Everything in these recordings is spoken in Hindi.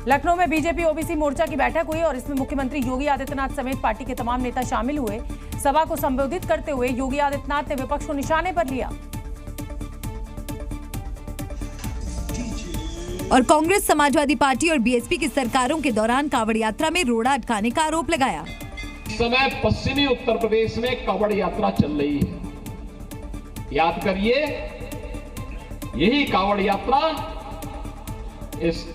लखनऊ में बीजेपी ओबीसी मोर्चा की बैठक हुई और इसमें मुख्यमंत्री योगी आदित्यनाथ समेत पार्टी के तमाम नेता शामिल हुए। सभा को संबोधित करते हुए योगी आदित्यनाथ ने विपक्ष को निशाने पर लिया और कांग्रेस, समाजवादी पार्टी और बीएसपी की सरकारों के दौरान कांवड़ यात्रा में रोड़ा अटकाने का आरोप लगाया। इस समय पश्चिमी उत्तर प्रदेश में कांवड़ यात्रा चल रही है। याद करिए, यही कांवड़ यात्रा इस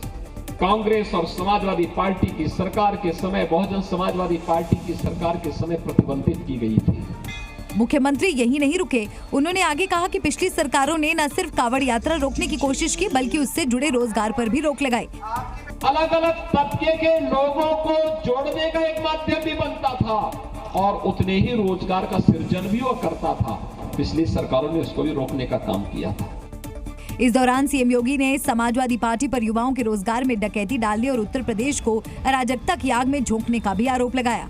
कांग्रेस और समाजवादी पार्टी की सरकार के समय, बहुजन समाजवादी पार्टी की सरकार के समय प्रतिबंधित की गई थी। मुख्यमंत्री यही नहीं रुके, उन्होंने आगे कहा कि पिछली सरकारों ने न सिर्फ कांवड़ यात्रा रोकने की कोशिश की बल्कि उससे जुड़े रोजगार पर भी रोक लगाई। अलग अलग तबके के लोगों को जोड़ने का एक माध्यम भी बनता था और उतने ही रोजगार का सृजन भी वो करता था। पिछली सरकारों ने उसको भी रोकने का काम किया था। इस दौरान सीएम योगी ने समाजवादी पार्टी पर युवाओं के रोजगार में डकैती डालने और उत्तर प्रदेश को अराजकता की आग में झोंकने का भी आरोप लगाया।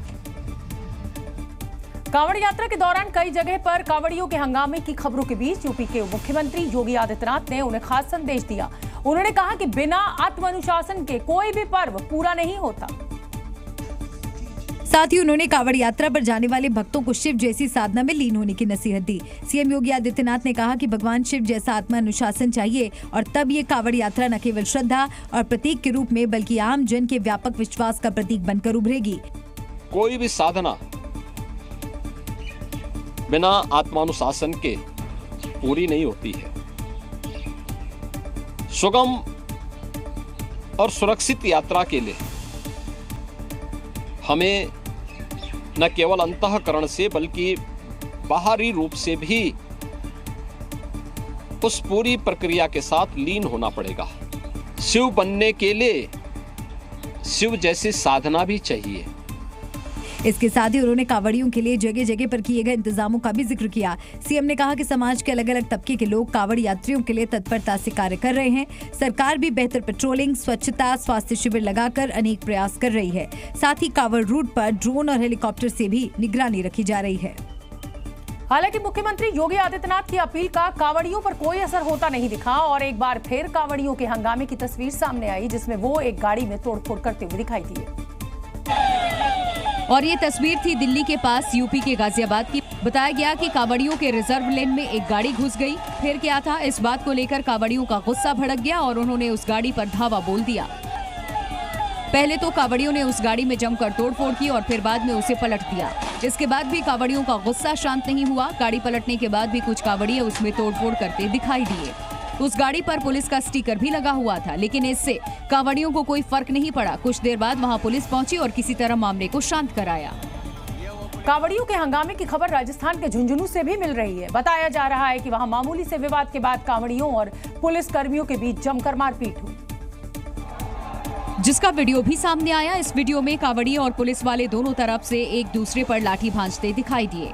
कांवड़ यात्रा के दौरान कई जगह पर कांवड़ियों के हंगामे की खबरों के बीच यूपी के मुख्यमंत्री योगी आदित्यनाथ ने उन्हें खास संदेश दिया। उन्होंने कहा कि बिना आत्मानुशासन के कोई भी पर्व पूरा नहीं होता। साथ ही उन्होंने कांवड़ यात्रा पर जाने वाले भक्तों को शिव जैसी साधना में लीन होने की नसीहत दी। सीएम योगी आदित्यनाथ ने कहा कि भगवान शिव जैसा आत्मा अनुशासन चाहिए और तब ये कांवड़ यात्रा न केवल श्रद्धा और प्रतीक के रूप में बल्कि आम जन के व्यापक विश्वास का प्रतीक बनकर उभरेगी। कोई भी साधना बिना आत्मानुशासन के पूरी नहीं होती है। सुगम और सुरक्षित यात्रा के लिए हमें न केवल अंतःकरण से बल्कि बाहरी रूप से भी उस पूरी प्रक्रिया के साथ लीन होना पड़ेगा। शिव बनने के लिए शिव जैसी साधना भी चाहिए। इसके साथ ही उन्होंने कांवड़ियों के लिए जगह जगह पर किए गए इंतजामों का भी जिक्र किया। सीएम ने कहा कि समाज के अलग अलग तबके के लोग कांवड़ यात्रियों के लिए तत्परता से कार्य कर रहे हैं। सरकार भी बेहतर पेट्रोलिंग, स्वच्छता, स्वास्थ्य शिविर लगाकर अनेक प्रयास कर रही है। साथ ही कांवड़ रूट पर ड्रोन और हेलीकॉप्टर से भी निगरानी रखी जा रही है। हालांकि मुख्यमंत्री योगी आदित्यनाथ की अपील का कांवड़ियों पर कोई असर होता नहीं दिखा और एक बार फिर कांवड़ियों के हंगामे की तस्वीर सामने आई, जिसमें वो एक गाड़ी में तोड़फोड़ करते हुए दिखाई दिए। और ये तस्वीर थी दिल्ली के पास यूपी के गाजियाबाद की। बताया गया कि कांवड़ियों के रिजर्व लेन में एक गाड़ी घुस गई। फिर क्या था, इस बात को लेकर कांवड़ियों का गुस्सा भड़क गया और उन्होंने उस गाड़ी पर धावा बोल दिया। पहले तो कांवड़ियों ने उस गाड़ी में जमकर तोड़फोड़ की और फिर बाद में उसे पलट दिया। इसके बाद भी कांवड़ियों का गुस्सा शांत नहीं हुआ। गाड़ी पलटने के बाद भी कुछ कांवड़िये उसमें तोड़फोड़ करते दिखाई दिए। उस गाड़ी पर पुलिस का स्टिकर भी लगा हुआ था, लेकिन इससे कांवड़ियों को कोई फर्क नहीं पड़ा। कुछ देर बाद वहां पुलिस पहुंची और किसी तरह मामले को शांत कराया। कांवड़ियों के हंगामे की खबर राजस्थान के झुंझुनू से भी मिल रही है। बताया जा रहा है कि वहां मामूली से विवाद के बाद कांवड़ियों और पुलिस कर्मियों के बीच जमकर मारपीट हुई, जिसका वीडियो भी सामने आया। इस वीडियो में कांवड़िये और पुलिस वाले दोनों तरफ से एक दूसरे पर लाठी भांजते दिखाई दिए।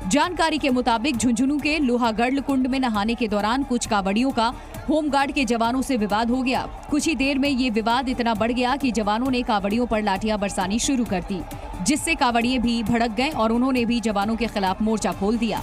जानकारी के मुताबिक झुंझुनू के लोहागढ़ कुंड में नहाने के दौरान कुछ कांवड़ियों का होमगार्ड के जवानों से विवाद हो गया। कुछ ही देर में ये विवाद इतना बढ़ गया कि जवानों ने कांवड़ियों पर लाठियां बरसानी शुरू कर दी, जिससे कांवड़िये भी भड़क गए और उन्होंने भी जवानों के खिलाफ मोर्चा खोल दिया।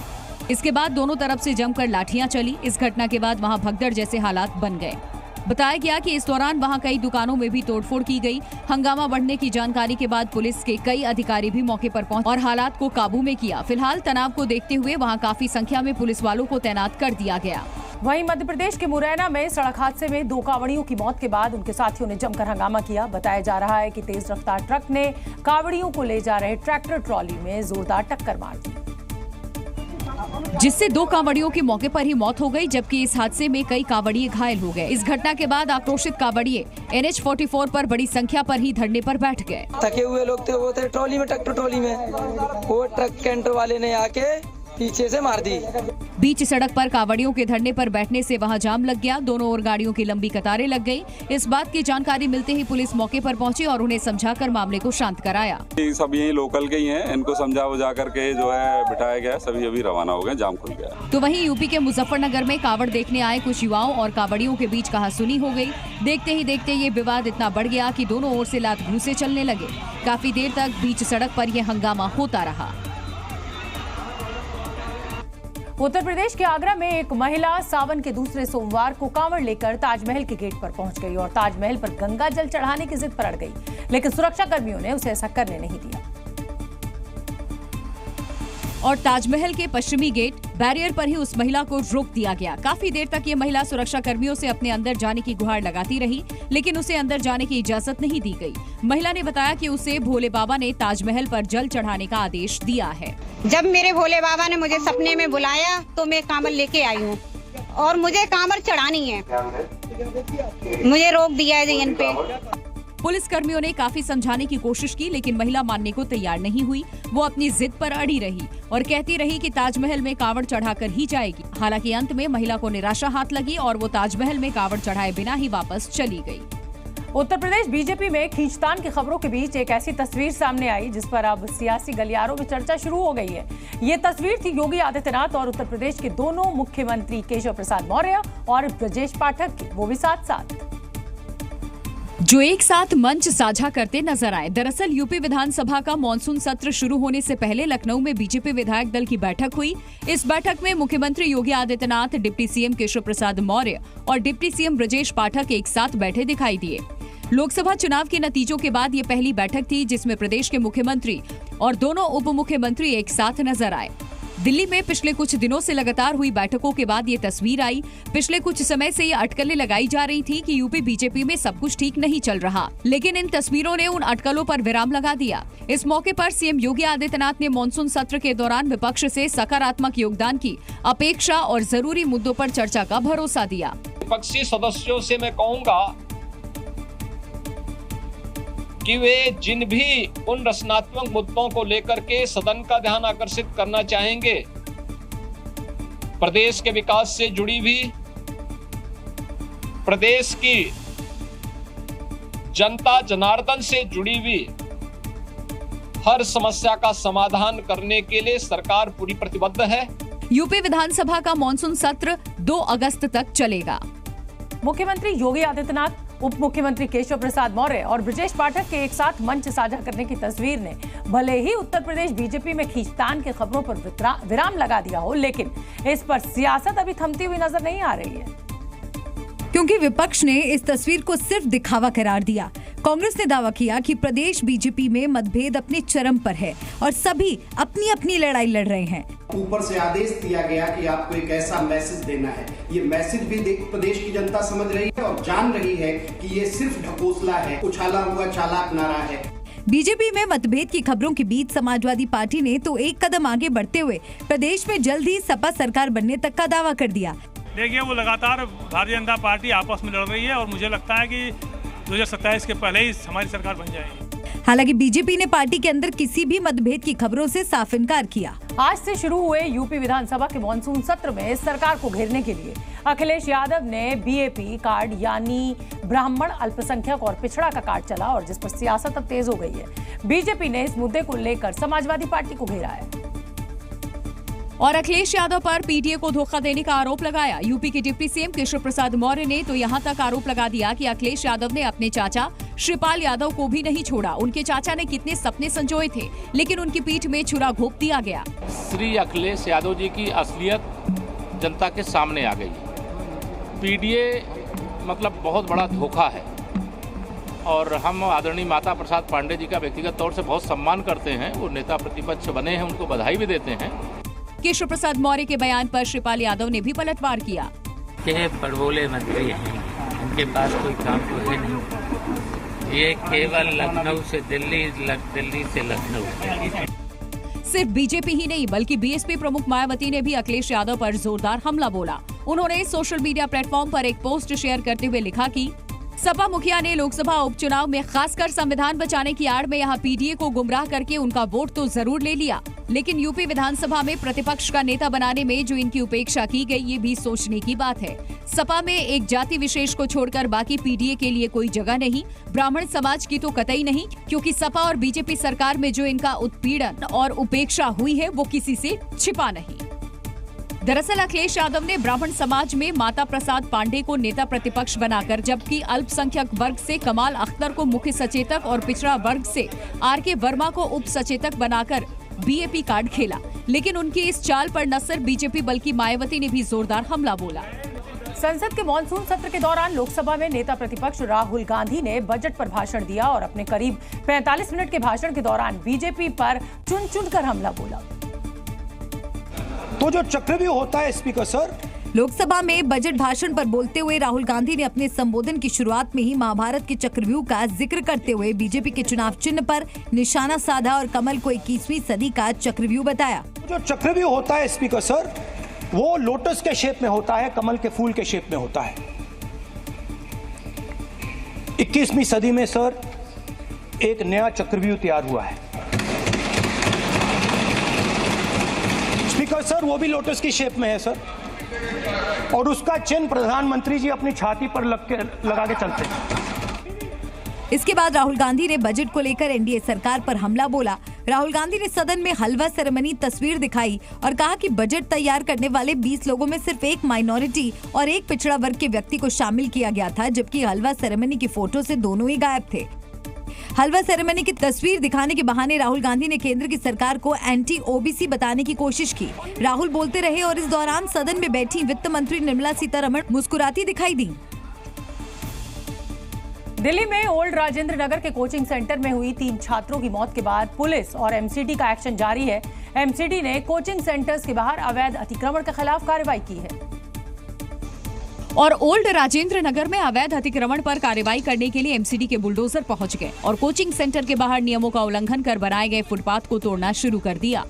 इसके बाद दोनों तरफ से जमकर लाठियां चली। इस घटना के बाद वहां भगदड़ जैसे हालात बन गए। बताया गया कि इस दौरान वहां कई दुकानों में भी तोड़फोड़ की गई। हंगामा बढ़ने की जानकारी के बाद पुलिस के कई अधिकारी भी मौके पर पहुंचे और हालात को काबू में किया। फिलहाल तनाव को देखते हुए वहां काफी संख्या में पुलिस वालों को तैनात कर दिया गया। वहीं मध्य प्रदेश के मुरैना में सड़क हादसे में 2 कांवड़ियों की मौत के बाद उनके साथियों ने जमकर हंगामा किया। बताया जा रहा है कि तेज रफ्तार ट्रक ने कांवड़ियों को ले जा रहे ट्रैक्टर ट्रॉली में जोरदार टक्कर मार दी, जिससे 2 कांवड़ियों की मौके पर ही मौत हो गई, जबकि इस हादसे में कई कांवड़िये घायल हो गए। इस घटना के बाद आक्रोशित कांवड़िये NH 44 पर बड़ी संख्या पर ही धरने पर बैठ गए। थके हुए लोग थे, वो थे ट्रॉली में, ट्रैक्टर ट्रॉली में। वो ट्रक कैंटर वाले ने आके पीछे से मार दी। बीच सड़क पर कांवड़ियों के धरने पर बैठने से वहां जाम लग गया। दोनों ओर गाड़ियों की लंबी कतारें लग गई। इस बात की जानकारी मिलते ही पुलिस मौके पर पहुंची और उन्हें समझाकर मामले को शांत कराया। सब यही लोकल के ही हैं, इनको समझा बुझा करके जो है बिठाया गया। सभी अभी रवाना हो गए, जाम खुल गया। तो वहीं यूपी के मुजफ्फरनगर में कांवड़ देखने आए कुछ युवाओं और कांवड़ियों के बीच कहासुनी हो गई। देखते ही देखते ये विवाद इतना बढ़ गया कि दोनों ओर से लात घूंसे चलने लगे। काफी देर तक बीच सड़क पर यह हंगामा होता रहा। उत्तर प्रदेश के आगरा में एक महिला सावन के दूसरे सोमवार को कांवड़ लेकर ताजमहल के गेट पर पहुंच गई और ताजमहल पर गंगा जल चढ़ाने की जिद पर अड़ गई, लेकिन सुरक्षा कर्मियों ने उसे ऐसा करने नहीं दिया। और ताजमहल के पश्चिमी गेट बैरियर पर ही उस महिला को रोक दिया गया। काफी देर तक ये महिला सुरक्षा कर्मियों से अपने अंदर जाने की गुहार लगाती रही, लेकिन उसे अंदर जाने की इजाजत नहीं दी गई। महिला ने बताया कि उसे भोले बाबा ने ताजमहल पर जल चढ़ाने का आदेश दिया है। जब मेरे भोले बाबा ने मुझे सपने में बुलाया तो मैं कांवड़ लेके आई हूँ और मुझे कांवड़ चढ़ानी है, मुझे रोक दिया है इन पे। पुलिस कर्मियों ने काफी समझाने की कोशिश की, लेकिन महिला मानने को तैयार नहीं हुई। वो अपनी जिद पर अड़ी रही और कहती रही कि ताजमहल में कांवड़ चढ़ाकर ही जाएगी। हालांकि अंत में महिला को निराशा हाथ लगी और वो ताजमहल में कांवड़ चढ़ाए बिना ही वापस चली गई। उत्तर प्रदेश बीजेपी में खींचतान की खबरों के बीच एक ऐसी तस्वीर सामने आई जिस पर अब सियासी गलियारों में चर्चा शुरू हो गई है। ये तस्वीर थी योगी आदित्यनाथ और उत्तर प्रदेश के दोनों मुख्यमंत्री केशव प्रसाद मौर्य और ब्रजेश पाठक की, वो भी साथ साथ, जो एक साथ मंच साझा करते नजर आए। दरअसल यूपी विधानसभा का मॉनसून सत्र शुरू होने से पहले लखनऊ में बीजेपी विधायक दल की बैठक हुई। इस बैठक में मुख्यमंत्री योगी आदित्यनाथ, डिप्टी सीएम केशव प्रसाद मौर्य और डिप्टी सीएम ब्रजेश पाठक एक साथ बैठे दिखाई दिए। लोकसभा चुनाव के नतीजों के बाद ये पहली बैठक थी जिसमें प्रदेश के मुख्यमंत्री और दोनों उप मुख्यमंत्री एक साथ नजर आए। दिल्ली में पिछले कुछ दिनों से लगातार हुई बैठकों के बाद ये तस्वीर आई। पिछले कुछ समय से ये अटकलें लगाई जा रही थी कि यूपी बीजेपी में सब कुछ ठीक नहीं चल रहा, लेकिन इन तस्वीरों ने उन अटकलों पर विराम लगा दिया। इस मौके पर सीएम योगी आदित्यनाथ ने मॉनसून सत्र के दौरान विपक्ष से सकारात्मक योगदान की अपेक्षा और जरूरी मुद्दों पर चर्चा का भरोसा दिया। विपक्षी सदस्यों से मैं कहूंगा कि वे जिन भी उन रचनात्मक मुद्दों को लेकर के सदन का ध्यान आकर्षित करना चाहेंगे, प्रदेश के विकास से जुड़ी हुई, प्रदेश की जनता जनार्दन से जुड़ी हुई हर समस्या का समाधान करने के लिए सरकार पूरी प्रतिबद्ध है। यूपी विधानसभा का मॉनसून सत्र 2 अगस्त तक चलेगा। मुख्यमंत्री योगी आदित्यनाथ, उप मुख्यमंत्री केशव प्रसाद मौर्य और ब्रजेश पाठक के एक साथ मंच साझा करने की तस्वीर ने भले ही उत्तर प्रदेश बीजेपी में खींचतान की खबरों पर विराम लगा दिया हो, लेकिन इस पर सियासत अभी थमती हुई नजर नहीं आ रही है, क्योंकि विपक्ष ने इस तस्वीर को सिर्फ दिखावा करार दिया। कांग्रेस ने दावा किया कि प्रदेश बीजेपी में मतभेद अपने चरम पर है और सभी अपनी अपनी लड़ाई लड़ रहे हैं। ऊपर से आदेश दिया गया कि आपको एक ऐसा मैसेज देना है। ये मैसेज भी प्रदेश की जनता समझ रही है और जान रही है कि ये सिर्फ ढकोसला है, उछाला हुआ चालाक नारा है। बीजेपी में मतभेद की खबरों के बीच समाजवादी पार्टी ने तो एक कदम आगे बढ़ते हुए प्रदेश में जल्द ही सपा सरकार बनने तक का दावा कर दिया। देखिए, वो लगातार भारतीय जनता पार्टी आपस में लड़ रही है और मुझे लगता है कि 2027 के पहले ही हमारी सरकार बन जाएगी। हालांकि बीजेपी ने पार्टी के अंदर किसी भी मतभेद की खबरों से साफ इनकार किया। आज से शुरू हुए यूपी विधानसभा के मॉनसून सत्र में सरकार को घेरने के लिए अखिलेश यादव ने बीएपी कार्ड यानी ब्राह्मण, अल्पसंख्यक और पिछड़ा का कार्ड चला और जिस पर सियासत अब तेज हो गई है। बीजेपी ने इस मुद्दे को लेकर समाजवादी पार्टी को घेरा है और अखिलेश यादव पर पीटीए को धोखा देने का आरोप लगाया। यूपी के डिप्टी सीएम केशव प्रसाद मौर्य ने तो यहां तक आरोप लगा दिया कि अखिलेश यादव ने अपने चाचा श्रीपाल यादव को भी नहीं छोड़ा। उनके चाचा ने कितने सपने संजोए थे, लेकिन उनकी पीठ में छुरा घोंप दिया गया। श्री अखिलेश यादव जी की असलियत जनता के सामने आ गई। पीडीए मतलब बहुत बड़ा धोखा है और हम आदरणीय माता प्रसाद पांडे जी का व्यक्तिगत तौर से बहुत सम्मान करते हैं। वो नेता प्रतिपक्ष बने हैं, उनको बधाई भी देते हैं। केशव प्रसाद मौर्य के बयान पर श्रीपाल यादव ने भी पलटवार किया। के बड़बोले मंत्री हैं, उनके पास कोई काम तो है नहीं। ये केवल लखनऊ से दिल्ली, दिल्ली से लखनऊ। सिर्फ बीजेपी ही नहीं बल्कि बीएसपी प्रमुख मायावती ने भी अखिलेश यादव पर जोरदार हमला बोला। उन्होंने सोशल मीडिया प्लेटफॉर्म पर एक पोस्ट शेयर करते हुए लिखा कि सपा मुखिया ने लोकसभा उपचुनाव में खासकर संविधान बचाने की आड़ में यहां पीडीए को गुमराह करके उनका वोट तो जरूर ले लिया, लेकिन यूपी विधानसभा में प्रतिपक्ष का नेता बनाने में जो इनकी उपेक्षा की गई, ये भी सोचने की बात है। सपा में एक जाति विशेष को छोड़कर बाकी पीडीए के लिए कोई जगह नहीं, ब्राह्मण समाज की तो कतई नहीं, क्योंकि सपा और बीजेपी सरकार में जो इनका उत्पीड़न और उपेक्षा हुई है वो किसी से छिपा नहीं। दरअसल अखिलेश यादव ने ब्राह्मण समाज में माता प्रसाद पांडे को नेता प्रतिपक्ष बनाकर, जबकि अल्पसंख्यक वर्ग से कमाल अख्तर को मुख्य सचेतक और पिछड़ा वर्ग से आर के वर्मा को उप सचेतक बनाकर बीएपी कार्ड खेला, लेकिन उनकी इस चाल पर न सिर्फ बीजेपी बल्कि मायावती ने भी जोरदार हमला बोला। संसद के मॉनसून सत्र के दौरान लोकसभा में नेता प्रतिपक्ष राहुल गांधी ने बजट पर भाषण दिया और अपने करीब 45 मिनट के भाषण के दौरान बीजेपी पर चुन कर हमला बोला। तो जो चक्रव्यूह होता है स्पीकर सर, लोकसभा में बजट भाषण पर बोलते हुए राहुल गांधी ने अपने संबोधन की शुरुआत में ही महाभारत के चक्रव्यूह का जिक्र करते हुए बीजेपी के चुनाव चिन्ह पर निशाना साधा और कमल को 21वीं सदी का चक्रव्यूह बताया। जो चक्रव्यूह होता है स्पीकर सर, वो लोटस के शेप में होता है, कमल के फूल के शेप में होता है। 21वीं सदी में सर एक नया चक्रव्यूह तैयार हुआ है स्पीकर सर, वो भी लोटस की शेप में है सर, और उसका चिन्ह प्रधानमंत्री जी अपनी छाती पर लगा के चलते हैं। इसके बाद राहुल गांधी ने बजट को लेकर एनडीए सरकार पर हमला बोला। राहुल गांधी ने सदन में हलवा सेरेमनी तस्वीर दिखाई और कहा कि बजट तैयार करने वाले 20 लोगों में सिर्फ एक माइनॉरिटी और एक पिछड़ा वर्ग के व्यक्ति को शामिल किया गया था, जबकि हलवा सेरेमनी की फोटो से दोनों ही गायब थे। हलवा सेरेमनी की तस्वीर दिखाने के बहाने राहुल गांधी ने केंद्र की सरकार को एंटी ओबीसी बताने की कोशिश की। राहुल बोलते रहे और इस दौरान सदन में बैठी वित्त मंत्री निर्मला सीतारमण मुस्कुराती दिखाई दी। दिल्ली में ओल्ड राजेंद्र नगर के कोचिंग सेंटर में हुई 3 छात्रों की मौत के बाद पुलिस और एमसीडी का एक्शन जारी है। एमसीडी ने कोचिंग सेंटर्स के बाहर अवैध अतिक्रमण के खिलाफ कार्रवाई की है और ओल्ड राजेंद्र नगर में अवैध अतिक्रमण पर कार्रवाई करने के लिए एमसीडी के बुलडोजर पहुंच गए और कोचिंग सेंटर के बाहर नियमों का उल्लंघन कर बनाए गए फुटपाथ को तोड़ना शुरू कर दिया।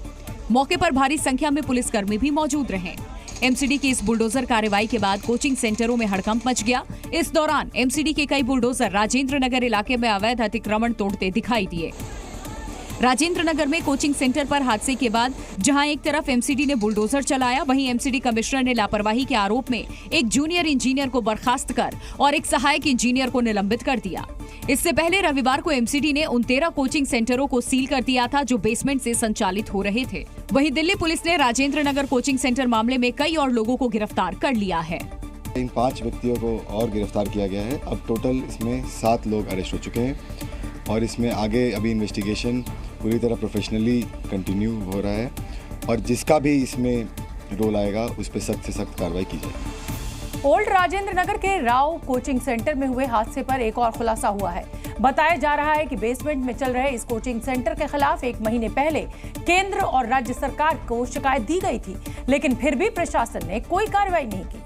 मौके पर भारी संख्या में पुलिसकर्मी भी मौजूद रहे। एमसीडी की इस बुलडोजर कार्रवाई के बाद कोचिंग सेंटरों में हड़कंप मच गया। इस दौरान एमसीडी के कई बुलडोजर राजेंद्र नगर इलाके में अवैध अतिक्रमण तोड़ते दिखाई दिए। राजेंद्र नगर में कोचिंग सेंटर पर हादसे के बाद जहां एक तरफ एमसीडी ने बुलडोजर चलाया, वहीं एमसीडी कमिश्नर ने लापरवाही के आरोप में एक जूनियर इंजीनियर को बर्खास्त कर और एक सहायक इंजीनियर को निलंबित कर दिया। इससे पहले रविवार को एमसीडी ने उन 13 कोचिंग सेंटरों को सील कर दिया था जो बेसमेंट से संचालित हो रहे थे। वहीं दिल्ली पुलिस ने राजेंद्र नगर कोचिंग सेंटर मामले में कई और लोगों को गिरफ्तार कर लिया है। इन 5 व्यक्तियों को और गिरफ्तार किया गया है। अब टोटल इसमें 7 लोग अरेस्ट हो चुके हैं और इसमें आगे अभी इन्वेस्टिगेशन पूरी तरह प्रोफेशनली कंटिन्यू हो रहा है और जिसका भी इसमें रोल आएगा उस पर सख्त से सख्त कार्रवाई की जाएगी। ओल्ड राजेंद्र नगर के राव कोचिंग सेंटर में हुए हादसे पर एक और खुलासा हुआ है। बताया जा रहा है कि बेसमेंट में चल रहे इस कोचिंग सेंटर के खिलाफ 1 महीने पहले केंद्र और राज्य सरकार को शिकायत दी गई थी, लेकिन फिर भी प्रशासन ने कोई कार्रवाई नहीं की।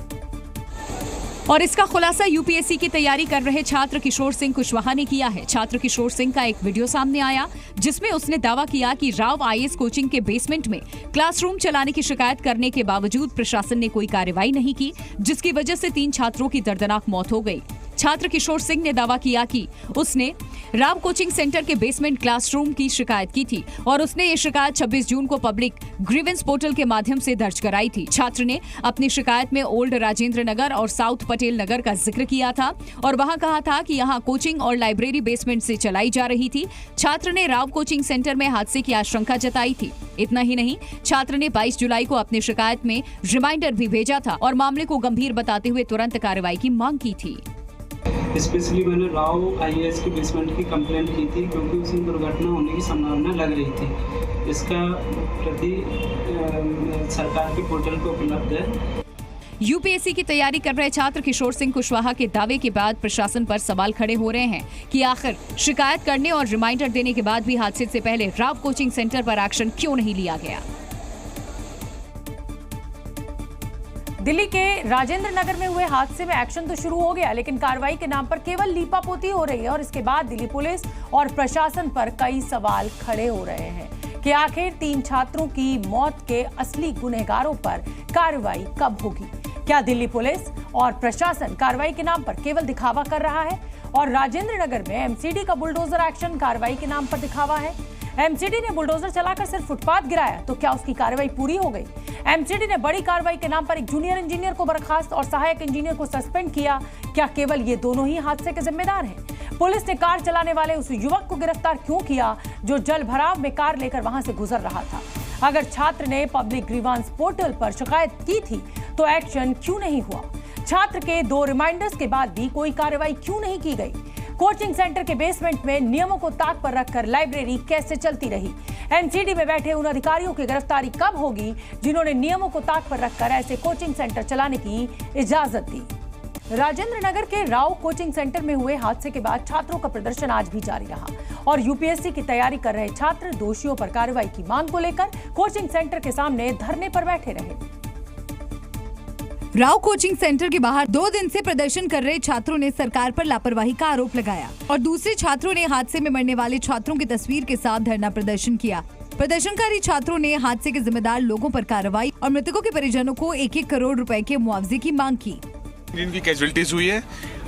और इसका खुलासा यूपीएससी की तैयारी कर रहे छात्र किशोर सिंह कुशवाहा ने किया है। छात्र किशोर सिंह का एक वीडियो सामने आया जिसमें उसने दावा किया कि राव आईएएस कोचिंग के बेसमेंट में क्लासरूम चलाने की शिकायत करने के बावजूद प्रशासन ने कोई कार्रवाई नहीं की, जिसकी वजह से 3 छात्रों की दर्दनाक मौत हो गई। छात्र किशोर सिंह ने दावा किया कि उसने राव कोचिंग सेंटर के बेसमेंट क्लासरूम की शिकायत की थी और उसने ये शिकायत 26 जून को पब्लिक ग्रीवेंस पोर्टल के माध्यम से दर्ज कराई थी। छात्र ने अपनी शिकायत में ओल्ड राजेंद्र नगर और साउथ पटेल नगर का जिक्र किया था और वहां कहा था कि यहां कोचिंग और लाइब्रेरी बेसमेंट से चलाई जा रही थी। छात्र ने राव कोचिंग सेंटर में हादसे की आशंका जताई थी। इतना ही नहीं, छात्र ने 22 जुलाई को अपनी शिकायत में रिमाइंडर भी भेजा था और मामले को गंभीर बताते हुए तुरंत कार्रवाई की मांग की थी। स्पेशली मैंने राव आईएएस के बेसमेंट की कंप्लेंट की थी क्योंकि उसमें दुर्घटना होने की संभावना लग रही थी। इसका प्रति सरकार के पोर्टल पर उपलब्ध है। यूपीएससी की तैयारी कर रहे छात्र किशोर सिंह कुशवाहा के दावे के बाद प्रशासन पर सवाल खड़े हो रहे हैं कि आखिर शिकायत करने और रिमाइंडर देने के बाद भी हादसे से पहले राव कोचिंग सेंटर पर एक्शन क्यों नहीं लिया गया। दिल्ली के राजेंद्र नगर में हुए हादसे में एक्शन तो शुरू हो गया, लेकिन कार्रवाई के नाम पर केवल लीपापोती हो रही है और इसके बाद दिल्ली पुलिस और प्रशासन पर कई सवाल खड़े हो रहे हैं कि आखिर 3 छात्रों की मौत के असली गुनहगारों पर कार्रवाई कब होगी। क्या दिल्ली पुलिस और प्रशासन कार्रवाई के नाम पर केवल दिखावा कर रहा है और राजेंद्र नगर में एमसीडी का बुलडोजर एक्शन कार्रवाई के नाम पर दिखावा है। एमसीडी ने बुलडोजर चलाकर सिर्फ फुटपाथ गिराया तो क्या उसकी कार्रवाई पूरी हो गई। एमसीडी ने बड़ी कार्रवाई के नाम पर एक जूनियर इंजीनियर को बर्खास्त और सहायक इंजीनियर को सस्पेंड किया। क्या केवल ये दोनों ही हादसे के जिम्मेदार हैं। पुलिस ने कार चलाने वाले उस युवक को गिरफ्तार क्यों किया जो जल भराव में कार लेकर वहां से गुजर रहा था। अगर छात्र ने पब्लिक ग्रीवांस पोर्टल पर शिकायत की थी तो एक्शन क्यों नहीं हुआ। छात्र के 2 रिमाइंडर्स के बाद भी कोई कार्रवाई क्यों नहीं की गई। कोचिंग सेंटर के बेसमेंट में नियमों को ताक पर रखकर लाइब्रेरी कैसे चलती रही? एनसीडी में बैठे उन अधिकारियों की गिरफ्तारी कब होगी जिन्होंने नियमों को ताक पर रखकर ऐसे कोचिंग सेंटर चलाने की इजाजत दी? राजेंद्र नगर के राव कोचिंग सेंटर में हुए हादसे के बाद छात्रों का प्रदर्शन आज भी जारी रहा और यूपीएससी की तैयारी कर रहे छात्र दोषियों पर कार्रवाई की मांग को लेकर कोचिंग सेंटर के सामने धरने पर बैठे रहे। राव कोचिंग सेंटर के बाहर 2 दिन से प्रदर्शन कर रहे छात्रों ने सरकार पर लापरवाही का आरोप लगाया और दूसरे छात्रों ने हादसे में मरने वाले छात्रों की तस्वीर के साथ धरना प्रदर्शन किया। प्रदर्शनकारी छात्रों ने हादसे के जिम्मेदार लोगों पर कार्रवाई और मृतकों के परिजनों को 1-1 करोड़ रुपए के मुआवजे की मांग की। जिनकी कैजुअलिटीज हुई है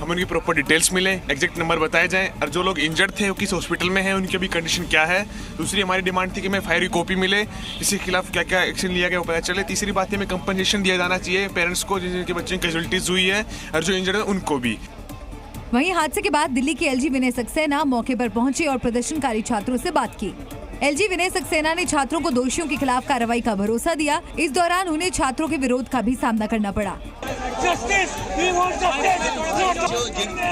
हमें उनकी प्रॉपर डिटेल्स मिले, एग्जैक्ट नंबर बताए जाएं और जो लोग इंजर्ड थे वो किस हॉस्पिटल में हैं, उनकी अभी कंडीशन क्या है। दूसरी हमारी डिमांड थी कि हमें फायर की कॉपी मिले, इसके खिलाफ क्या क्या एक्शन लिया गया वो पता चले। तीसरी बात है हमें कंपनसेशन दिया जाना चाहिए पेरेंट्स को जिनके बच्चे की कैजुअलिटीज हुई है और जो इंजर्ड है उनको भी। वहीं हादसे के बाद दिल्ली के एलजी विनय सक्सेना मौके पर पहुंचे और प्रदर्शनकारी छात्रों से बात की। एलजी विनय सक्सेना ने छात्रों को दोषियों के खिलाफ कार्रवाई का भरोसा दिया। इस दौरान उन्हें छात्रों के विरोध का भी सामना करना पड़ा।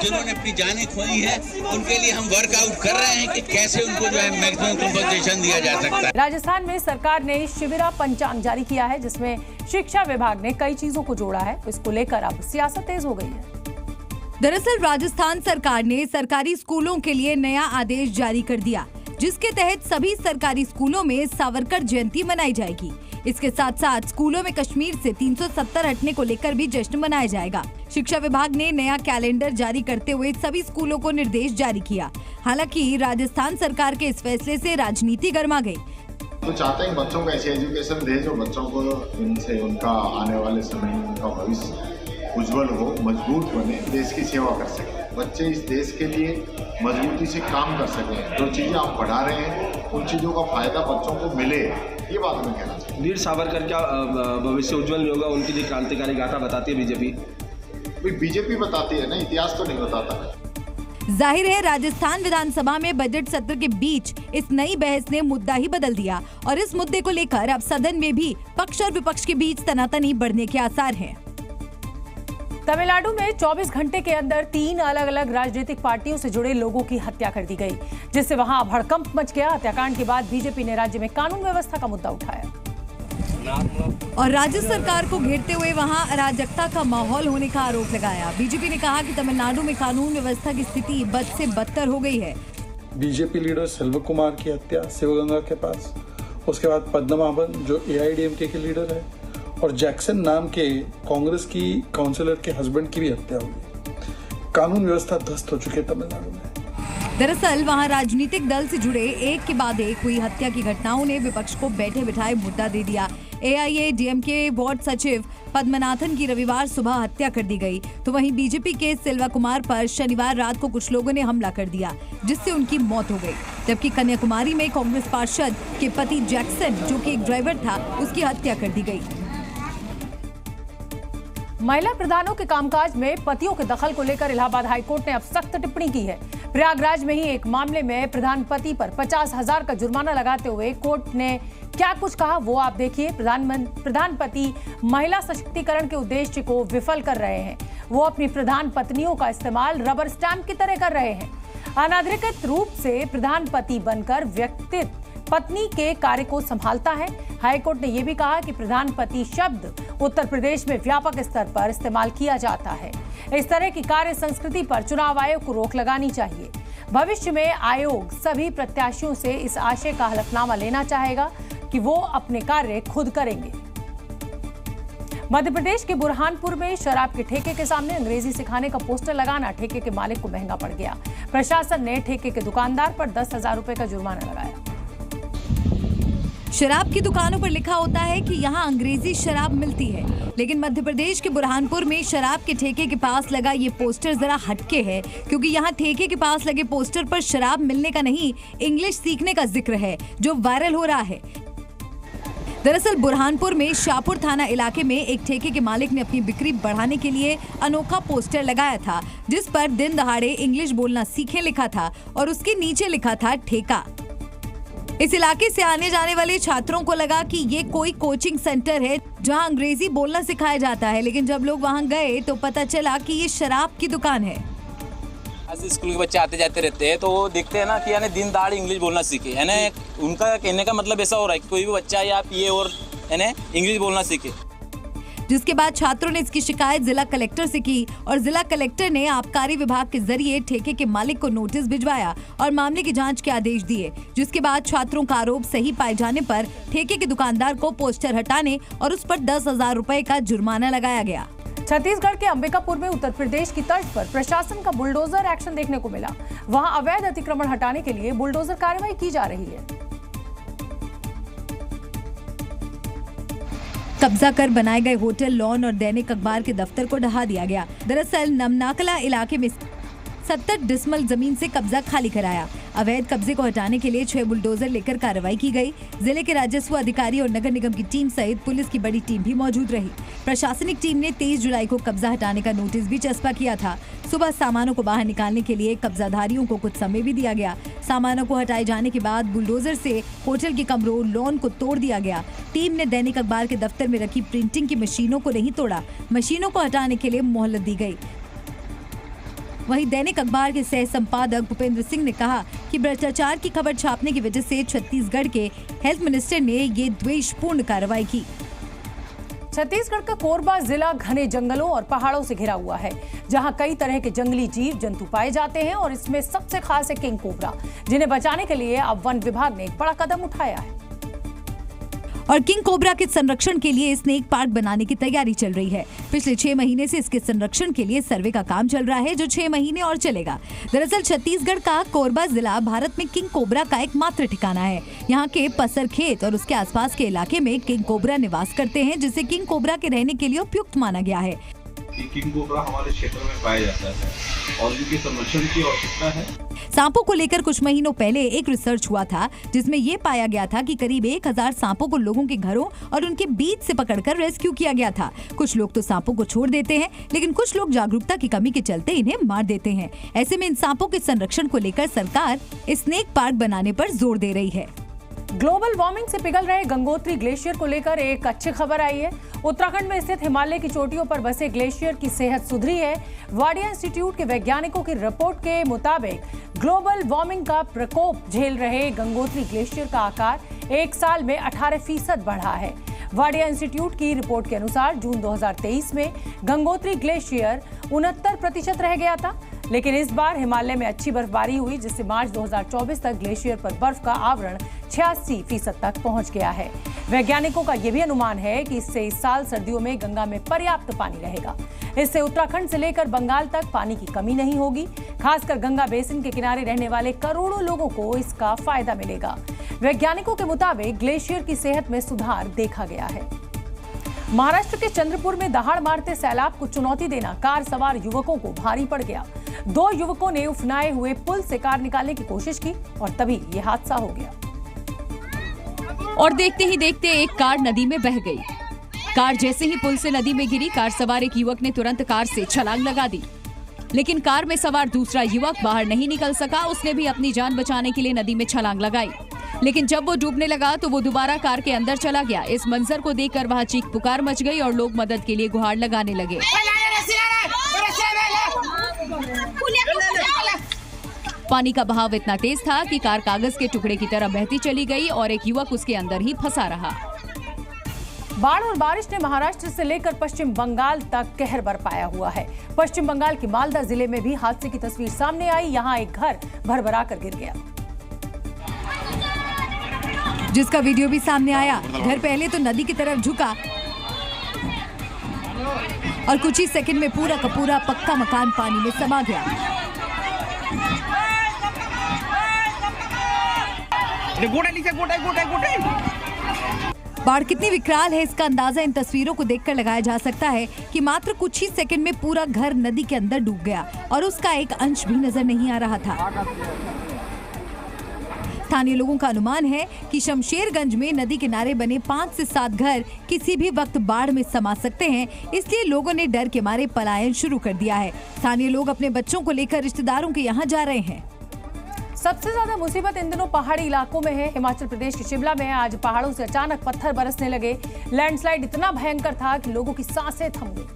जिन्होंने अपनी जानें खोई है उनके लिए हम वर्कआउट कर रहे हैं कि कैसे उनको जो है मैक्सिमम कंपनसेशन दिया जा सकता है। राजस्थान में सरकार ने शिविरा पंचांग जारी किया है जिसमें शिक्षा विभाग ने कई चीजों को जोड़ा है। इसको लेकर अब सियासत तेज हो गई है। दरअसल राजस्थान सरकार ने सरकारी स्कूलों के लिए नया आदेश जारी कर दिया जिसके तहत सभी सरकारी स्कूलों में सावरकर जयंती मनाई जाएगी। इसके साथ साथ स्कूलों में कश्मीर से 370 हटने को लेकर भी जश्न मनाया जाएगा। शिक्षा विभाग ने नया कैलेंडर जारी करते हुए सभी स्कूलों को निर्देश जारी किया। हालांकि राजस्थान सरकार के इस फैसले से राजनीति गर्मा गई। तो चाहते हैं बच्चों को ऐसी एजुकेशन दे जो बच्चों को इनसे उनका आने वाले समय में उनका भविष्य उज्जवल हो, मजबूत बने, देश की सेवा कर सके। बच्चे इस देश के लिए मजबूती से काम कर सकें। जो चीज़ें आप पढ़ा रहे हैं उन चीज़ों का फायदा बच्चों को मिले, ये बात मैं कहना चाहता हूँ। वीर सावरकर का भविष्य उज्जवल नहीं होगा, उनकी जो क्रांतिकारी गाथा बताती है बीजेपी। बीजेपी बताती है ना, इतिहास तो नहीं बताता। जाहिर है राजस्थान विधानसभा में बजट सत्र के बीच इस नई बहस ने मुद्दा ही बदल दिया और इस मुद्दे को लेकर अब सदन में भी पक्ष और विपक्ष के बीच तनातनी बढ़ने के आसार हैं। तमिलनाडु में 24 घंटे के अंदर 3 अलग अलग राजनीतिक पार्टियों से जुड़े लोगों की हत्या कर दी गई जिससे वहां भड़कंप मच गया। हत्याकांड के बाद बीजेपी ने राज्य में कानून व्यवस्था का मुद्दा उठाया और राज्य सरकार को घेरते हुए वहां अराजकता का माहौल होने का आरोप लगाया। बीजेपी ने कहा कि तमिलनाडु में कानून व्यवस्था की स्थिति बद से बदतर हो गई है। बीजेपी लीडर सेल्व कुमार की हत्या शिवगंगा के पास, उसके बाद पद्मनाभन जो AIADMK के लीडर है और जैक्सन नाम के कांग्रेस की काउंसिलर के हस्बैंड की भी हत्या हुई। कानून व्यवस्था ध्वस्त हो चुकी है तमिलनाडु में। दरअसल वहां राजनीतिक दल से जुड़े एक के बाद एक हुई हत्या की घटनाओं ने विपक्ष को बैठे बिठाए मुद्दा दे दिया। AIADMK वार्ड सचिव पद्मनाथन की रविवार सुबह हत्या कर दी गई, तो वहीं बीजेपी के सेल्वा कुमार पर शनिवार रात को कुछ लोगों ने हमला कर दिया जिससे उनकी मौत हो गई। जबकि कन्याकुमारी में कांग्रेस पार्षद के पति जैक्सन जो कि एक ड्राइवर था उसकी हत्या कर दी गई। महिला प्रधानों के कामकाज में पतियों के दखल को लेकर इलाहाबाद हाईकोर्ट ने अब सख्त टिप्पणी की है। प्रयागराज में ही एक मामले में प्रधान पति पर 50,000 का जुर्माना लगाते हुए कोर्ट ने क्या कुछ कहा वो आप देखिए। प्रधान पति महिला सशक्तिकरण के उद्देश्य को विफल कर रहे हैं। वो अपनी प्रधान पत्नियों का इस्तेमाल रबर स्टैंप की तरह कर रहे हैं। अनाधिकृत रूप से प्रधान पति बनकर व्यक्ति पत्नी के कार्य को संभालता है। हाईकोर्ट ने यह भी कहा कि प्रधान पति शब्द उत्तर प्रदेश में व्यापक स्तर पर इस्तेमाल किया जाता है। इस तरह की कार्य संस्कृति पर चुनाव आयोग को रोक लगानी चाहिए। भविष्य में आयोग सभी प्रत्याशियों से इस आशय का हलफनामा लेना चाहेगा कि वो अपने कार्य खुद करेंगे। मध्य प्रदेश के बुरहानपुर में शराब के ठेके के सामने अंग्रेजी सिखाने का पोस्टर लगाना ठेके के मालिक को महंगा पड़ गया। प्रशासन ने ठेके के दुकानदार पर 10,000 रुपए का जुर्माना लगाया। शराब की दुकानों पर लिखा होता है कि यहाँ अंग्रेजी शराब मिलती है, लेकिन मध्य प्रदेश के बुरहानपुर में शराब के ठेके के पास लगा ये पोस्टर जरा हटके है, क्योंकि यहाँ ठेके के पास लगे पोस्टर पर शराब मिलने का नहीं, इंग्लिश सीखने का जिक्र है, जो वायरल हो रहा है। दरअसल बुरहानपुर में शाहपुर थाना इलाके में एक ठेके के मालिक ने अपनी बिक्री बढ़ाने के लिए अनोखा पोस्टर लगाया था, जिस पर दिन दहाड़े इंग्लिश बोलना सीखें लिखा था और उसके नीचे लिखा था ठेका। इस इलाके से आने जाने वाले छात्रों को लगा कि ये कोई कोचिंग सेंटर है जहां अंग्रेजी बोलना सिखाया जाता है, लेकिन जब लोग वहां गए तो पता चला कि ये शराब की दुकान है। स्कूल के बच्चे आते जाते रहते हैं तो वो देखते हैं ना कि यानी दिन दहाड़े इंग्लिश बोलना सीखे, यानी उनका कहने का मतलब ऐसा हो रहा है कि कोई भी बच्चा या पीए और यानी इंग्लिश बोलना सीखे। जिसके बाद छात्रों ने इसकी शिकायत जिला कलेक्टर से की और जिला कलेक्टर ने आबकारी विभाग के जरिए ठेके के मालिक को नोटिस भिजवाया और मामले की जांच के आदेश दिए। जिसके बाद छात्रों का आरोप सही पाए जाने पर ठेके के दुकानदार को पोस्टर हटाने और उस पर 10,000 रुपए का जुर्माना लगाया गया। छत्तीसगढ़ के अंबिकापुर में उत्तर प्रदेश की तर्ज पर प्रशासन का बुलडोजर एक्शन देखने को मिला। वहां अवैध अतिक्रमण हटाने के लिए बुलडोजर कार्रवाई की जा रही है। कब्जा कर बनाए गए होटल, लॉन और दैनिक अखबार के दफ्तर को ढहा दिया गया। दरअसल नमनाकला इलाके में 70 डिसमल जमीन से कब्जा खाली कराया। अवैध कब्जे को हटाने के लिए 6 बुलडोजर लेकर कार्रवाई की गई। जिले के राजस्व अधिकारी और नगर निगम की टीम सहित पुलिस की बड़ी टीम भी मौजूद रही। प्रशासनिक टीम ने 23 जुलाई को कब्जा हटाने का नोटिस भी चस्पा किया था। सुबह सामानों को बाहर निकालने के लिए कब्जाधारियों को कुछ समय भी दिया गया। सामानों को हटाए जाने के बाद बुलडोजर से होटल के कमरों, लॉन को तोड़ दिया गया। टीम ने दैनिक अखबार के दफ्तर में रखी प्रिंटिंग की मशीनों को नहीं तोड़ा, मशीनों को हटाने के लिए मोहलत दी गई। वहीं दैनिक अखबार के सह संपादक भूपेंद्र सिंह ने कहा कि भ्रष्टाचार की खबर छापने की वजह से छत्तीसगढ़ के हेल्थ मिनिस्टर ने ये द्वेषपूर्ण कार्रवाई की। छत्तीसगढ़ का कोरबा जिला घने जंगलों और पहाड़ों से घिरा हुआ है, जहां कई तरह के जंगली जीव जंतु पाए जाते हैं और इसमें सबसे खास है किंग कोबरा, जिन्हें बचाने के लिए अब वन विभाग ने एक बड़ा कदम उठाया है। और किंग कोबरा के संरक्षण के लिए स्नेक पार्क बनाने की तैयारी चल रही है। पिछले 6 महीने से इसके संरक्षण के लिए सर्वे का काम चल रहा है, जो 6 महीने और चलेगा। दरअसल छत्तीसगढ़ का कोरबा जिला भारत में किंग कोबरा का एकमात्र ठिकाना है। यहाँ के पसर खेत और उसके आसपास के इलाके में किंग कोबरा निवास करते हैं, जिसे किंग कोबरा के रहने के लिए उपयुक्त माना गया है। किंग कोबरा हमारे क्षेत्र में पाया जाता है और इनके संरक्षण की आवश्यकता है। सांपों को लेकर कुछ महीनों पहले एक रिसर्च हुआ था, जिसमें ये पाया गया था कि करीब 1000 सांपों को लोगों के घरों और उनके बीच से पकड़कर रेस्क्यू किया गया था। कुछ लोग तो सांपों को छोड़ देते हैं, लेकिन कुछ लोग जागरूकता की कमी के चलते इन्हें मार देते हैं। ऐसे में इन सांपों के संरक्षण को लेकर सरकार स्नेक पार्क बनाने पर जोर दे रही है। ग्लोबल वार्मिंग से पिघल रहे गंगोत्री ग्लेशियर को लेकर एक अच्छी खबर आई है। उत्तराखंड में स्थित हिमालय की चोटियों पर बसे ग्लेशियर की सेहत सुधरी है। वाडिया इंस्टीट्यूट के वैज्ञानिकों की रिपोर्ट के मुताबिक ग्लोबल वार्मिंग का प्रकोप झेल रहे गंगोत्री ग्लेशियर का आकार 1 साल में 18% बढ़ा है। वाडिया इंस्टीट्यूट की रिपोर्ट के अनुसार जून 2023 में गंगोत्री ग्लेशियर 69% रह गया था, लेकिन इस बार हिमालय में अच्छी बर्फबारी हुई, जिससे मार्च 2024 तक ग्लेशियर पर बर्फ का आवरण 86% तक पहुंच गया है। वैज्ञानिकों का यह भी अनुमान है कि इससे इस साल सर्दियों में गंगा में पर्याप्त पानी रहेगा। इससे उत्तराखंड से लेकर बंगाल तक पानी की कमी नहीं होगी। खासकर गंगा बेसिन के किनारे रहने वाले करोड़ों लोगों को इसका फायदा मिलेगा। वैज्ञानिकों के मुताबिक ग्लेशियर की सेहत में सुधार देखा गया है। महाराष्ट्र के चंद्रपुर में दहाड़ मारते सैलाब को चुनौती देना कार सवार युवकों को भारी पड़ गया। 2 युवकों ने उफनाए हुए पुल से कार निकालने की कोशिश की और तभी ये हादसा हो गया। और देखते ही देखते एक कार नदी में बह गई। कार जैसे ही पुल से नदी में गिरी, कार सवार एक युवक ने तुरंत कार से छलांग लगा दी, लेकिन कार में सवार दूसरा युवक बाहर नहीं निकल सका। उसने भी अपनी जान बचाने के लिए नदी में छलांग लगाई, लेकिन जब वो डूबने लगा तो वो दोबारा कार के अंदर चला गया। इस मंजर को देखकर वहां चीख पुकार मच गई और लोग मदद के लिए गुहार लगाने लगे। पानी का बहाव इतना तेज था कि कार कागज के टुकड़े की तरह बहती चली गई और एक युवक उसके अंदर ही फंसा रहा। बाढ़ और बारिश ने महाराष्ट्र से लेकर पश्चिम बंगाल तक कहर बरपाया हुआ है। पश्चिम बंगाल के मालदा जिले में भी हादसे की तस्वीर सामने आई। यहाँ एक घर भरभरा कर गिर गया, जिसका वीडियो भी सामने आया। घर पहले तो नदी की तरफ झुका और कुछ ही सेकंड में पूरा का पूरा पक्का मकान पानी में समा गया। बाढ़ कितनी विकराल है, इसका अंदाजा इन तस्वीरों को देखकर लगाया जा सकता है कि मात्र कुछ ही सेकंड में पूरा घर नदी के अंदर डूब गया और उसका एक अंश भी नजर नहीं आ रहा था। स्थानीय लोगों का अनुमान है कि शमशेरगंज में नदी किनारे बने 5 से 7 घर किसी भी वक्त बाढ़ में समा सकते हैं, इसलिए लोगों ने डर के मारे पलायन शुरू कर दिया है। स्थानीय लोग अपने बच्चों को लेकर रिश्तेदारों के यहाँ जा रहे हैं। सबसे ज्यादा मुसीबत इन दिनों पहाड़ी इलाकों में है। हिमाचल प्रदेश के शिमला में आज पहाड़ों से अचानक पत्थर बरसने लगे। लैंडस्लाइड इतना भयंकर था कि लोगों की सांसें थम गई।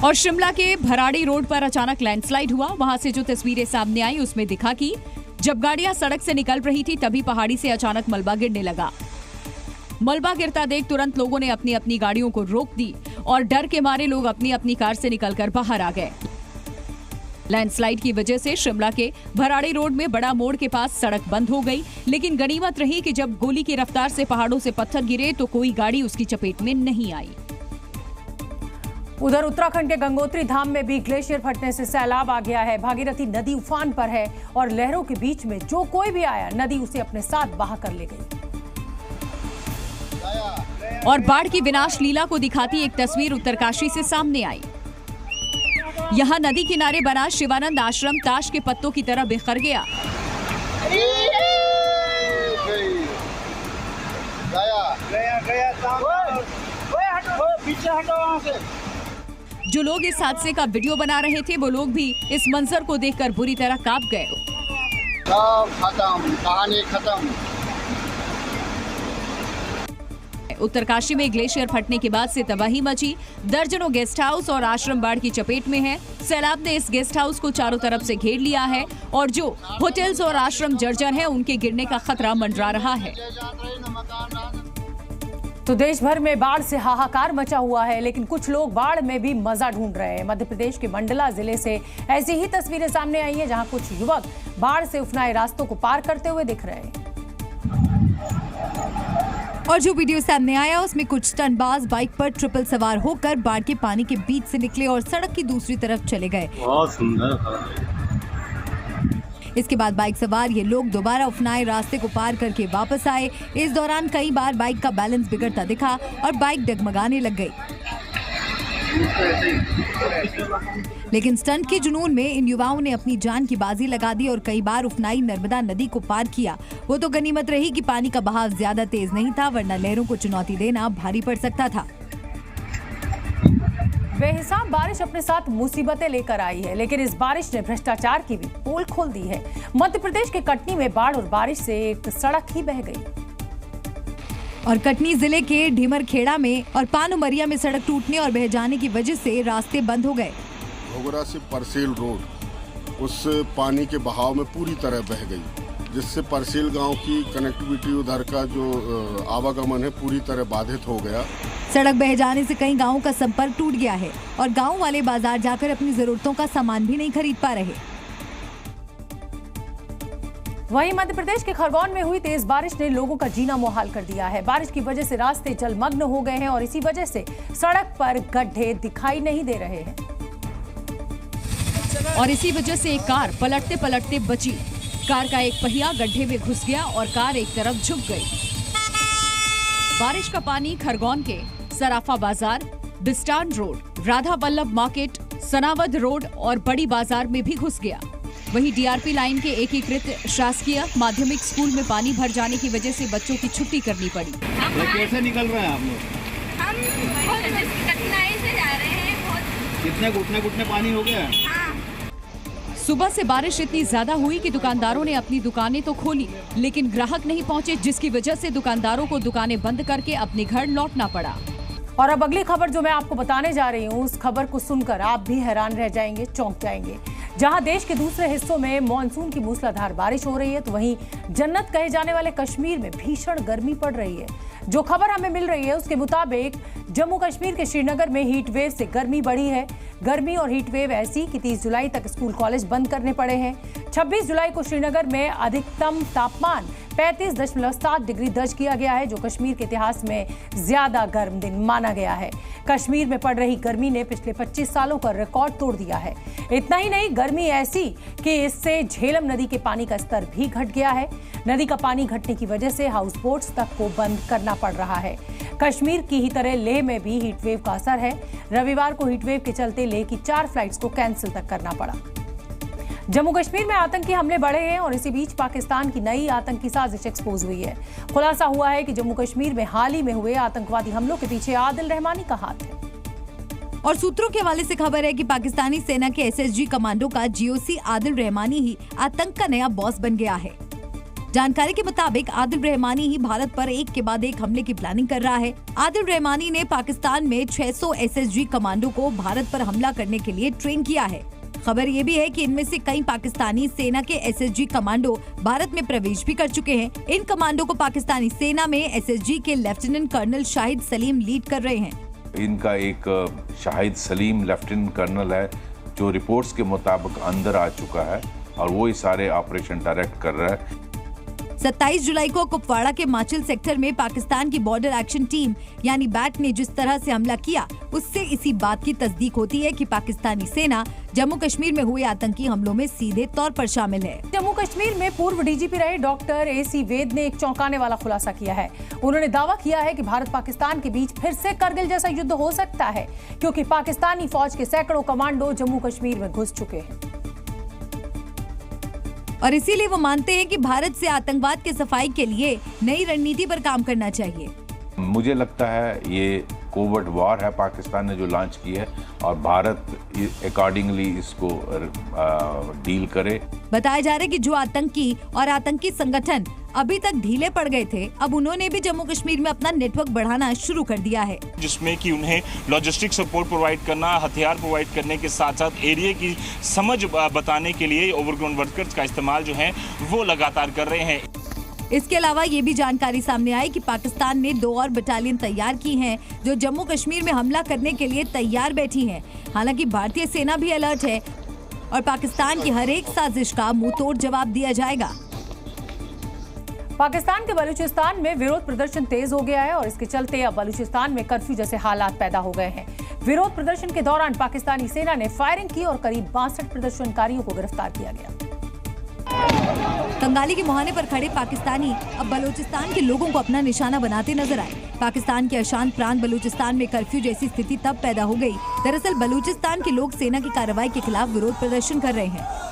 और शिमला के भराड़ी रोड पर अचानक लैंडस्लाइड हुआ। वहां से जो तस्वीरें सामने आई उसमें दिखा कि जब गाड़ियां सड़क से निकल रही थी तभी पहाड़ी से अचानक मलबा गिरने लगा। मलबा गिरता देख तुरंत लोगों ने अपनी अपनी गाड़ियों को रोक दी और डर के मारे लोग अपनी अपनी कार से निकलकर बाहर आ गए। लैंडस्लाइड की वजह से शिमला के भराड़ी रोड में बड़ा मोड़ के पास सड़क बंद हो गई, लेकिन गनीमत रही कि जब गोली की रफ्तार से पहाड़ों से पत्थर गिरे तो कोई गाड़ी उसकी चपेट में नहीं आई। उधर उत्तराखंड के गंगोत्री धाम में भी ग्लेशियर फटने से सैलाब आ गया है। भागीरथी नदी उफान पर है और लहरों के बीच में जो कोई भी आया नदी उसे अपने साथ बहा कर ले गई। और बाढ़ की विनाश लीला को दिखाती एक तस्वीर उत्तरकाशी से सामने आई। यहाँ नदी किनारे बना शिवानंद आश्रम ताश के पत्तों की तरह बिखर गया। जो लोग इस हादसे का वीडियो बना रहे थे वो लोग भी इस मंजर को देखकर बुरी तरह कांप गए। कहानी खत्म। उत्तरकाशी में ग्लेशियर फटने के बाद से तबाही मची। दर्जनों गेस्ट हाउस और आश्रम बाढ़ की चपेट में है। सैलाब ने इस गेस्ट हाउस को चारों तरफ से घेर लिया है और जो होटल्स और आश्रम जर्जर हैं उनके गिरने का खतरा मंडरा रहा है। तो देश भर में बाढ़ से हाहाकार मचा हुआ है, लेकिन कुछ लोग बाढ़ में भी मजा ढूंढ रहे हैं। मध्य प्रदेश के मंडला जिले से ऐसी ही तस्वीरें सामने आई हैं, जहां कुछ युवक बाढ़ से उफनाए रास्तों को पार करते हुए दिख रहे हैं। और जो वीडियो सामने आया उसमें कुछ स्टंटबाज बाइक पर ट्रिपल सवार होकर बाढ़ के पानी के बीच से निकले और सड़क की दूसरी तरफ चले गए। बहुत सुंदर। इसके बाद बाइक सवार ये लोग दोबारा उफनाए रास्ते को पार करके वापस आए। इस दौरान कई बार बाइक का बैलेंस बिगड़ता दिखा और बाइक डगमगाने लग गई। लेकिन स्टंट के जुनून में इन युवाओं ने अपनी जान की बाजी लगा दी और कई बार उफनाई नर्मदा नदी को पार किया। वो तो गनीमत रही कि पानी का बहाव ज्यादा तेज नहीं था, वरना लहरों को चुनौती देना भारी पड़ सकता था। बेहिसाब बारिश अपने साथ मुसीबतें लेकर आई है, लेकिन इस बारिश ने भ्रष्टाचार की भी पोल खोल दी है। मध्य प्रदेश के कटनी में बाढ़ और बारिश से एक सड़क ही बह गई। और कटनी जिले के ढीमरखेड़ा में और पानुमरिया में सड़क टूटने और बह जाने की वजह से रास्ते बंद हो गए। घोगरा से परसेल रोड उस पानी के बहाव में पूरी तरह बह गई, जिससे परसेल गांव की कनेक्टिविटी, उधर का जो आवागमन है पूरी तरह बाधित हो गया। सड़क बह जाने से कई गांवों का संपर्क टूट गया है और गांव वाले बाजार जाकर अपनी जरूरतों का सामान भी नहीं खरीद पा रहे। वहीं मध्य प्रदेश के खरगोन में हुई तेज बारिश ने लोगों का जीना मुहाल कर दिया है। बारिश की वजह से रास्ते जलमग्न हो गए हैं और इसी वजह से सड़क पर गड्ढे दिखाई नहीं दे रहे हैं। और इसी वजह से एक कार पलटते पलटते बची। कार का एक पहिया गड्ढे में घुस गया और कार एक तरफ झुक गई। बारिश का पानी खरगोन के सराफा बाजार, Bistan road, Radha Vallabh market, Sanawad road और बड़ी बाजार में भी घुस गया। वहीं डीआरपी लाइन के एकीकृत शासकीय माध्यमिक स्कूल में पानी भर जाने की वजह से बच्चों की छुट्टी करनी पड़ी। कैसे निकल रहे हैं आप लोग? हम बहुत कठिनाई से जा रहे हैं। कितने घुटने पानी हो गया? सुबह से बारिश इतनी ज्यादा हुई कि दुकानदारों ने अपनी दुकानें तो खोली, लेकिन ग्राहक नहीं पहुंचे, जिसकी वजह से दुकानदारों को दुकानें बंद करके अपने घर लौटना पड़ा। और अब अगली खबर जो मैं आपको बताने जा रही हूँ, उस खबर को सुनकर आप भी हैरान रह जाएंगे, चौंक जाएंगे। जहां देश के दूसरे हिस्सों में मॉनसून की मूसलाधार बारिश हो रही है, तो वहीं जन्नत कहे जाने वाले कश्मीर में भीषण गर्मी पड़ रही है। जो खबर हमें मिल रही है उसके मुताबिक जम्मू कश्मीर के श्रीनगर में हीट वेव से गर्मी बढ़ी है। गर्मी और हीट वेव ऐसी कि 30 जुलाई तक स्कूल कॉलेज बंद करने पड़े हैं। 26 जुलाई को श्रीनगर में अधिकतम तापमान 35.7 डिग्री दर्ज किया गया है, जो कश्मीर के इतिहास में ज्यादा गर्म दिन माना गया है। कश्मीर में पड़ रही गर्मी ने पिछले 25 सालों का रिकॉर्ड तोड़ दिया है। इतना ही नहीं, गर्मी ऐसी कि इससे झेलम नदी के पानी का स्तर भी घट गया है। नदी का पानी घटने की वजह से हाउस बोट्स तक को बंद करना पड़ रहा है। कश्मीर की ही तरह लेह में भी हीटवेव का असर है। रविवार को हीटवेव के चलते लेह की 4 फ्लाइट्स को कैंसिल तक करना पड़ा। जम्मू कश्मीर में आतंकी हमले बढ़े हैं और इसी बीच पाकिस्तान की नई आतंकी साजिश एक्सपोज हुई है। खुलासा हुआ है कि जम्मू कश्मीर में हाल ही में हुए आतंकवादी हमलों के पीछे आदिल रहमानी का हाथ है। और सूत्रों के हवाले से खबर है कि पाकिस्तानी सेना के एसएसजी कमांडो का जीओसी आदिल रहमानी ही आतंक का नया बॉस बन गया है। जानकारी के मुताबिक आदिल रहमानी ही भारत पर एक के बाद एक हमले की प्लानिंग कर रहा है। आदिल रहमानी ने पाकिस्तान में 600 SSG कमांडो को भारत पर हमला करने के लिए ट्रेन किया है। खबर ये भी है कि इनमें से कई पाकिस्तानी सेना के SSG कमांडो भारत में प्रवेश भी कर चुके हैं। इन कमांडो को पाकिस्तानी सेना में SSG के lieutenant colonel Shahid Salim lead कर रहे हैं। इनका एक शाहिद सलीम लेफ्टिनेंट कर्नल है जो रिपोर्ट्स के मुताबिक अंदर आ चुका है और वो ही सारे ऑपरेशन डायरेक्ट कर रहा है। 27 जुलाई को कुपवाड़ा के माचिल सेक्टर में पाकिस्तान की बॉर्डर एक्शन टीम यानी बैट ने जिस तरह से हमला किया, उससे इसी बात की तस्दीक होती है कि पाकिस्तानी सेना जम्मू कश्मीर में हुए आतंकी हमलों में सीधे तौर पर शामिल है। जम्मू कश्मीर में पूर्व DGP रहे डॉक्टर AC वेद ने एक चौंकाने वाला खुलासा किया है। उन्होंने दावा किया है कि भारत पाकिस्तान के बीच फिर से करगिल जैसा युद्ध हो सकता है, क्योंकि पाकिस्तानी फौज के सैकड़ों कमांडो जम्मू कश्मीर में घुस चुके हैं और इसीलिए वो मानते हैं कि भारत से आतंकवाद के सफाई के लिए नई रणनीति पर काम करना चाहिए। मुझे लगता है ये कोवर्ट वॉर है पाकिस्तान ने जो लॉन्च की है और भारत अकॉर्डिंगली इसको डील करे। बताया जा रहा है कि जो आतंकी और आतंकी संगठन अभी तक ढीले पड़ गए थे, अब उन्होंने भी जम्मू कश्मीर में अपना नेटवर्क बढ़ाना शुरू कर दिया है, जिसमें कि उन्हें लॉजिस्टिक सपोर्ट प्रोवाइड करना, हथियार प्रोवाइड करने के साथ साथ एरिया की समझ बताने के लिए ओवरग्राउंड वर्कर्स का इस्तेमाल जो है वो लगातार कर रहे हैं। इसके अलावा ये भी जानकारी सामने आई कि पाकिस्तान ने 2 और बटालियन तैयार की हैं, जो जम्मू कश्मीर में हमला करने के लिए तैयार बैठी हैं। हालांकि भारतीय सेना भी अलर्ट है और पाकिस्तान की हर एक साजिश का मुंहतोड़ जवाब दिया जाएगा। पाकिस्तान के बलूचिस्तान में विरोध प्रदर्शन तेज हो गया है और इसके चलते अब बलूचिस्तान में कर्फ्यू जैसे हालात पैदा हो गए हैं। विरोध प्रदर्शन के दौरान पाकिस्तानी सेना ने फायरिंग की और करीब 62 प्रदर्शनकारियों को गिरफ्तार किया गया। कंगाली के मुहाने पर खड़े पाकिस्तानी अब बलूचिस्तान के लोगों को अपना निशाना बनाते नजर आए। पाकिस्तान के अशांत प्रांत बलूचिस्तान में कर्फ्यू जैसी स्थिति तब पैदा हो गई। दरअसल बलूचिस्तान के लोग सेना की कार्रवाई के खिलाफ विरोध प्रदर्शन कर रहे हैं।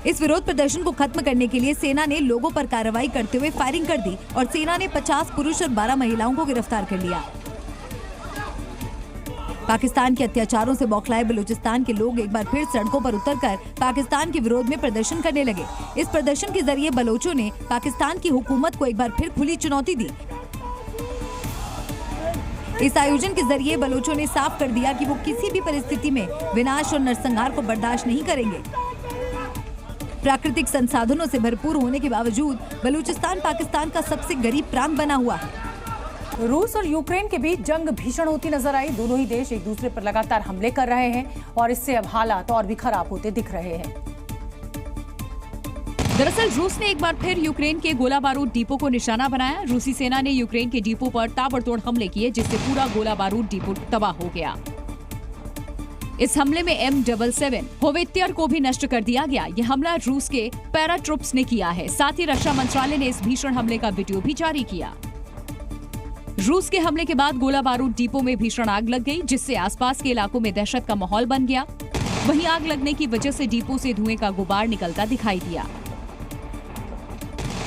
इस विरोध प्रदर्शन को खत्म करने के लिए सेना ने लोगों पर कार्रवाई करते हुए फायरिंग कर दी और सेना ने 50 पुरुष और 12 महिलाओं को गिरफ्तार कर लिया। पाकिस्तान के अत्याचारों से बौखलाए बलूचिस्तान के लोग एक बार फिर सड़कों पर उतरकर पाकिस्तान के विरोध में प्रदर्शन करने लगे। इस प्रदर्शन के जरिए बलोचों ने पाकिस्तान की हुकूमत को एक बार फिर खुली चुनौती दी। इस आयोजन के जरिए बलोचों ने साफ कर दिया कि वो किसी भी परिस्थिति में विनाश और नरसंहार को बर्दाश्त नहीं करेंगे। प्राकृतिक संसाधनों से भरपूर होने के बावजूद बलूचिस्तान पाकिस्तान का सबसे गरीब प्रांत बना हुआ है। रूस और यूक्रेन के बीच जंग भीषण होती नजर आई। दोनों ही देश एक दूसरे पर लगातार हमले कर रहे हैं और इससे अब हालात और भी खराब होते दिख रहे हैं। दरअसल रूस ने एक बार फिर यूक्रेन के गोला बारूद डिपो को निशाना बनाया। रूसी सेना ने यूक्रेन के डिपो पर ताबड़तोड़ हमले किए, जिससे पूरा गोला बारूद डिपो तबाह हो गया। इस हमले में M77 होवित्यर को भी नष्ट कर दिया गया। यह हमला रूस के पैराट्रूप्स ने किया है। साथ ही रक्षा मंत्रालय ने इस भीषण हमले का वीडियो भी जारी किया। रूस के हमले के बाद गोला बारूद डिपो में भीषण आग लग गई, जिससे आसपास के इलाकों में दहशत का माहौल बन गया। वहीं आग लगने की वजह से डिपो से धुएं का गुबार निकलता दिखाई दिया।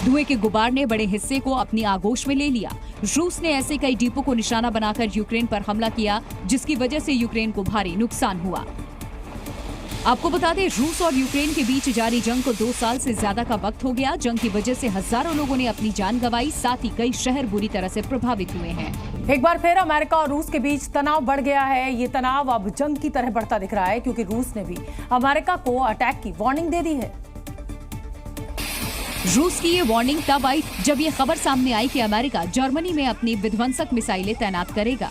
धुएं के गुबार ने बड़े हिस्से को अपनी आगोश में ले लिया। रूस ने ऐसे कई डिपो को निशाना बनाकर यूक्रेन पर हमला किया, जिसकी वजह से यूक्रेन को भारी नुकसान हुआ। आपको बता दें, रूस और यूक्रेन के बीच जारी जंग को 2 साल से ज्यादा का वक्त हो गया। जंग की वजह से हजारों लोगों ने अपनी जान गंवाई, साथ ही कई शहर बुरी तरह से प्रभावित हुए हैं। एक बार फिर अमेरिका और रूस के बीच तनाव बढ़ गया है। ये तनाव अब जंग की तरह बढ़ता दिख रहा है, क्योंकि रूस ने भी अमेरिका को अटैक की वार्निंग दे दी है। रूस की ये वार्निंग तब आई जब ये खबर सामने आई कि अमेरिका जर्मनी में अपनी विध्वंसक मिसाइलें तैनात करेगा।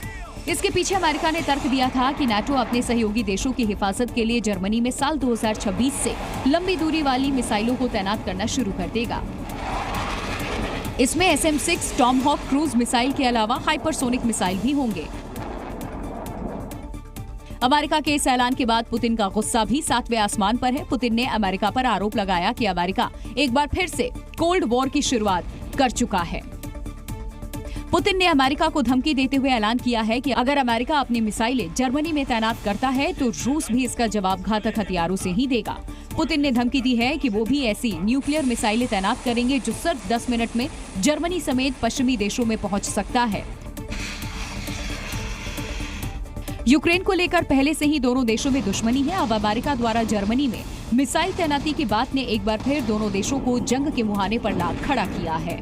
इसके पीछे अमेरिका ने तर्क दिया था कि नाटो अपने सहयोगी देशों की हिफाजत के लिए जर्मनी में साल 2026 से लंबी दूरी वाली मिसाइलों को तैनात करना शुरू कर देगा। इसमें SM-6 टॉमहॉक क्रूज मिसाइल के अलावा हाइपरसोनिक मिसाइल भी होंगे। अमेरिका के इस ऐलान के बाद पुतिन का गुस्सा भी 7वें आसमान पर है। पुतिन ने अमेरिका पर आरोप लगाया कि अमेरिका एक बार फिर से कोल्ड वॉर की शुरुआत कर चुका है। पुतिन ने अमेरिका को धमकी देते हुए ऐलान किया है कि अगर अमेरिका अपनी मिसाइलें जर्मनी में तैनात करता है तो रूस भी इसका जवाब घातक हथियारों से ही देगा। पुतिन ने धमकी दी है कि वो भी ऐसी न्यूक्लियर मिसाइलें तैनात करेंगे जो सिर्फ 10 मिनट में जर्मनी समेत पश्चिमी देशों में पहुंच सकता है। यूक्रेन को लेकर पहले से ही दोनों देशों में दुश्मनी है। अब अमेरिका द्वारा जर्मनी में मिसाइल तैनाती की बात ने एक बार फिर दोनों देशों को जंग के मुहाने पर ला खड़ा किया है।